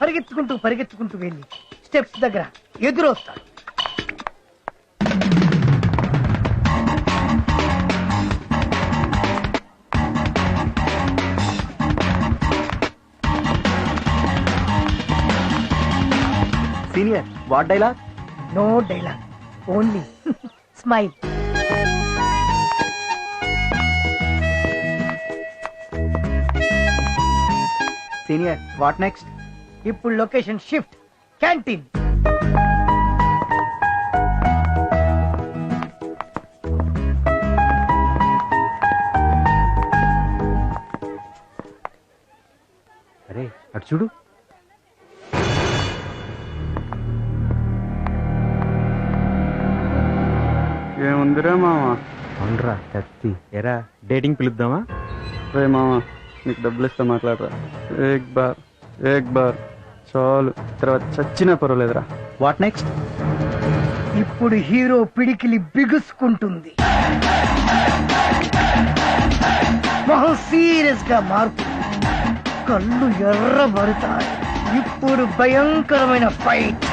పరిగెత్తుకుంటూ పరిగెత్తుకుంటూ వెళ్ళి స్టెప్స్ దగ్గర ఎదురొస్తాడు. Senior what dialogue? No dialogue, only smile. Senior what next? ఇప్పుడు లొకేషన్ షిఫ్ట్, క్యాంటీన్. అరే అటు చూడు. ఏముందిరా మామ? అవునరా కత్తి. ఎరా డేటింగ్ పిలుద్దామా? రే మామ, నీకు డబ్బులు ఇస్తా మాట్లాడరా. ఏక్ బార్ చాలు, తర్వాత చచ్చినా పర్వాలేదురా. What next? ఇప్పుడు హీరో పిడికిలి బిగుసుకుంటుంది, మొహం సీరియస్ గా మారుతుంది, కళ్ళు ఎర్రబడతాయి. ఇప్పుడు భయంకరమైన ఫైట్.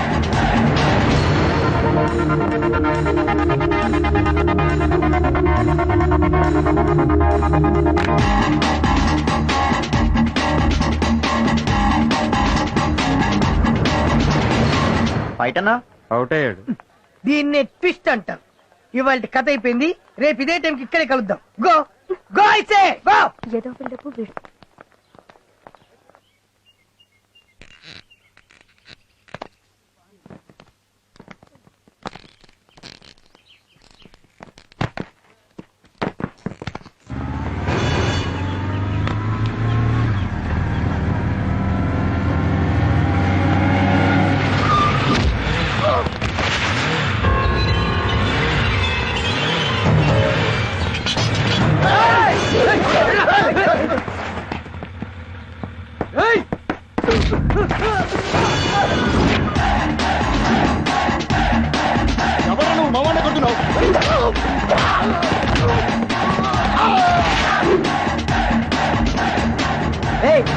ఫైట్ అన్నా? అవుట్ అయ్యాడు. దీన్నే ట్విస్ట్ అంటారు. ఇవాళ కథ అయిపోయింది, రేపు ఇదే టైంకి ఇక్కడే కలుద్దాం. గో గో ఐసే గో. ఏదో పిల్లపు వీడు.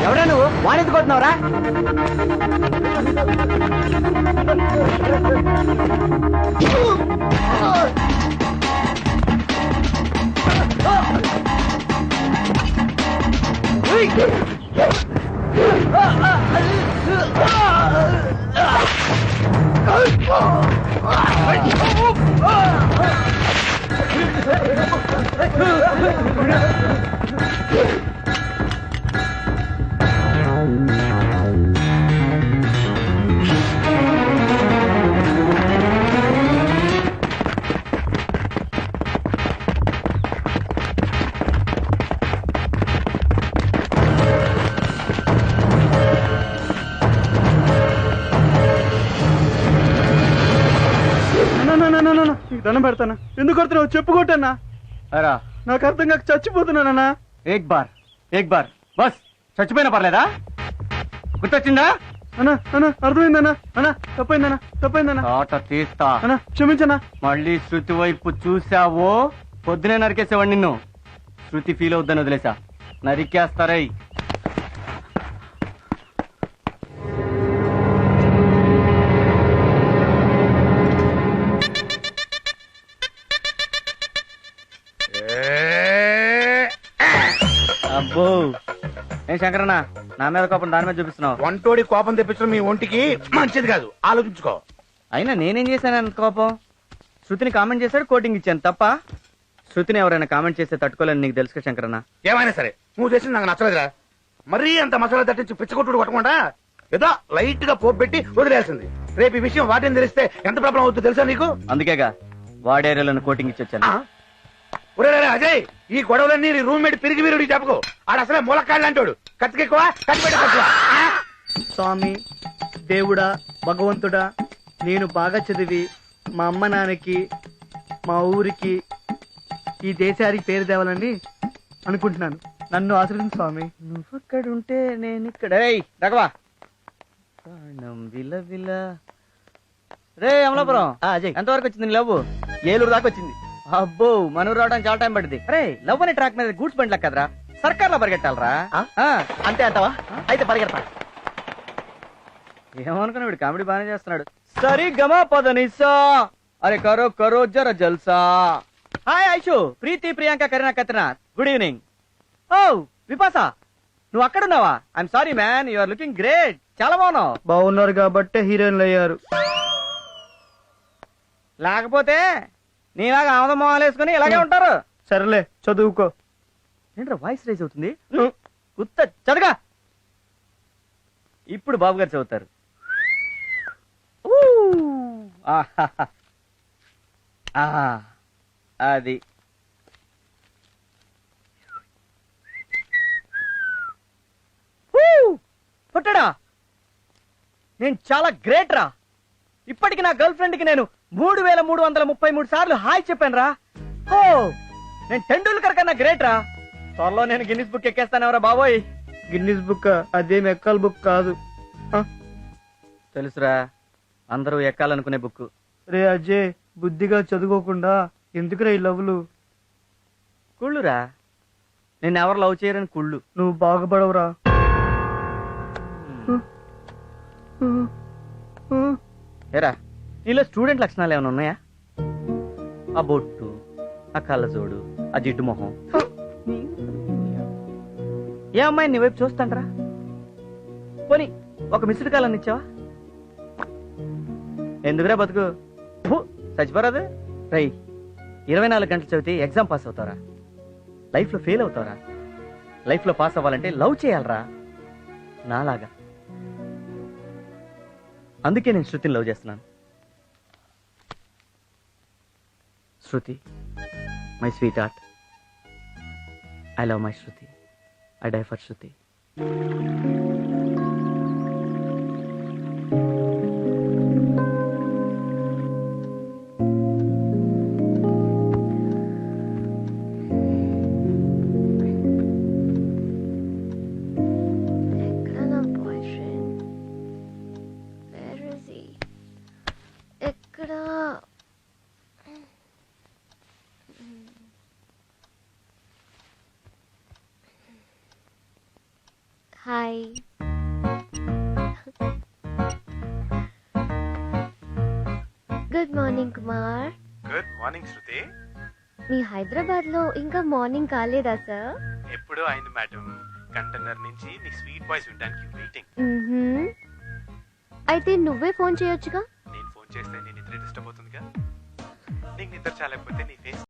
ఎవరా నువ్వు? వాణెందుకు కొట్టినావురా? దండం పెడతానా? ఎందుకు కొడుతున్నావు? చెప్పు కొట్టన్నా. అరా నాకు అర్థం కాక చచ్చిపోతున్నానన్నా. ఏక్ బార్ బస్. చచ్చిపోయినా పర్లేదా? గుర్తొచ్చిందా? అన్నా అన్నా అర్థమైందన్నా. అన్నా తప్పైందన్నా. ఆట తీస్తా అన్నా, క్షమించన్నా. మళ్ళీ శృతి వైపు చూసావో పొద్దునే నరికేసేవాడు నిన్ను. శృతి ఫీల్ అవుద్దని వదిలేసా, నరికేస్తారై. అబ్బో ఏం శంకరన్న, నా మీద కోపం దాని మీద చూపిస్తున్నావు? వంటోడి కోపం తెప్పించడం మీ ఒంటికి మంచిది కాదు, ఆలోచించుకో. అయినా నేనేం చేశాను కోపం? శృతిని కామెంట్ చేశాడు, కోటింగ్ ఇచ్చాను తప్ప. శృతిని ఎవరైనా కామెంట్ చేస్తే తట్టుకోలేని నీకు తెలుసు శంకరన్న. ఏమైనా సరే నువ్వు చేసింది నాకు నచ్చలేదురా. మరీ అంత మసాలా తట్టించి పిచ్చకొట్టుడు కొట్టకుండా ఏదో లైట్ గా పోపు పెట్టి వదిలేసింది. రేపు ఈ విషయం వాటిని తెలిస్తే ఎంత ప్రాబ్లం అవుతుందో తెలుసా నీకు? అందుకేగా వాడేరియాలను కోటింగ్ ఇచ్చొచ్చాను. ఒరే అజయ్, ఈ గొడవలన్నీ నీ రూమ్మేట్ పిరిగి వీరుడికి చెప్పుకో. ఆడు అసలే మూలకాళ్ళు అంటాడు. కత్తికెక్కువ కత్తిపెట్ట తక్కువ. స్వామి, దేవుడా, భగవంతుడా, నేను బాగా చదివి మా అమ్మ నాన్నకి, మా ఊరికి, ఈ దేశానికి పేరు తేవాలని అనుకుంటున్నాను. నన్ను ఆశ్రయించు స్వామి. నువ్వు ఇక్కడ ఉంటే నేను ఇక్కడ. రఘవా విల రే అమలాపురం, ఎంతవరకు వచ్చింది నీ లవ్? ఏలూరు దాకా వచ్చింది. అబ్బో, మనూరు రావడానికి చాలా టైం పడుతుంది. అరే లవ్ అనే ట్రాక్ మీద గూడ్స్ బండి కదరా, సర్కార్ లో పరిగెట్టాలరా. అంతే అంటావా? అయితే పరిగెడతా. ఏమనుకున్నా వీడు కామెడీ బాగానే చేస్తున్నాడు. సరి గమా పదనిసా అరే కరో కరో జర జల్సా. Hi Aishu, Preeti, Priyanka, Kareena, Katrina, good evening. Oh Vipasha, నువ్వు అక్కడున్నావా? I'm sorry man, you are looking great. చాలా బాగున్నావు. బాగున్నారు కాబట్టే హీరోయిన్లు అయ్యారు. లేకపోతే నీలాగా ఆమదం మొహాలు వేసుకుని ఇలాగే ఉంటారు. సరేలే చదువుకో. ఏంట్రా వాయిస్ రైజ్ అవుతుంది? గుత్త చదగా. ఇప్పుడు బాబు గారు చదువుతారు. ఊ, ఆహాహా. ఆహా, అది ఊ, పుట్టడా, నేను చాలా గ్రేట్ రా. ఇప్పటికి నా గర్ల్ ఫ్రెండ్ కి నేను 3333 సార్లు హాయ్ చెప్పాను రా. ఓ, నేను టెండూల్కర్ కన్నా గ్రేట్ రా. త్వరలో నేను గిన్నిస్ బుక్ ఎక్కేస్తానవరా బాబోయ్. గిన్నిస్ బుక్ అదేం ఎక్కల బుక్ కాదు. తెలుసురా, అందరూ ఎక్కాలనుకునే బుక్. రే అజయ్, బుద్ధిగా చదువుకోకుండా ఎందుకురా ఈ లవ్లు? కుళ్ళురా, నేను ఎవరు లవ్ చేయరని కుళ్ళు. నువ్వు బాగుపడవురా. ఏరా, నీలో స్టూడెంట్ లక్షణాలు ఏమైనా ఉన్నాయా? ఆ బొట్టు, ఆ కళ్ళజోడు, ఆ జిడ్డు మొహం. ఏ అమ్మాయి నీ వైపు చూస్తాంట్రా? పోనీ ఒక మిస్డ్ కాల్ అని ఇచ్చావా? ఎందుకురా బతుకు, చచ్చిపోరాదు. రై, 24 గంటలు చదివితే ఎగ్జామ్ పాస్ అవుతారా? లైఫ్ లో ఫెయిల్ అవుతారా? లైఫ్ లో పాస్ అవ్వాలంటే లవ్ చేయాలరా, నాలాగా. అందుకే నేను శృతిని లవ్ చేస్తున్నాను. Shruti, my sweetheart, I love my Shruti, I die for Shruti. ఎక్కడ నా boyfriend? Where is he? ఎక్కడ? Hi. Good morning Kumar. Good morning Shruti. మీ హైదరాబాద్ లో ఇంకా మార్నింగ్ కాలేదా సార్? ఎప్పుడో అయింది మేడం. కంటైనర్ నుంచి నీ స్వీట్ వాయిస్ వినడానికి వెయిటింగ్. అయితే నువ్వే ఫోన్ చేయొచ్చుగా. నేను ఫోన్ చేస్తే నీ నిద్ర డిస్టర్బ్ అవుతుందిగా. నీకు నిద్ర చాలకపోతే నీ ఫేస్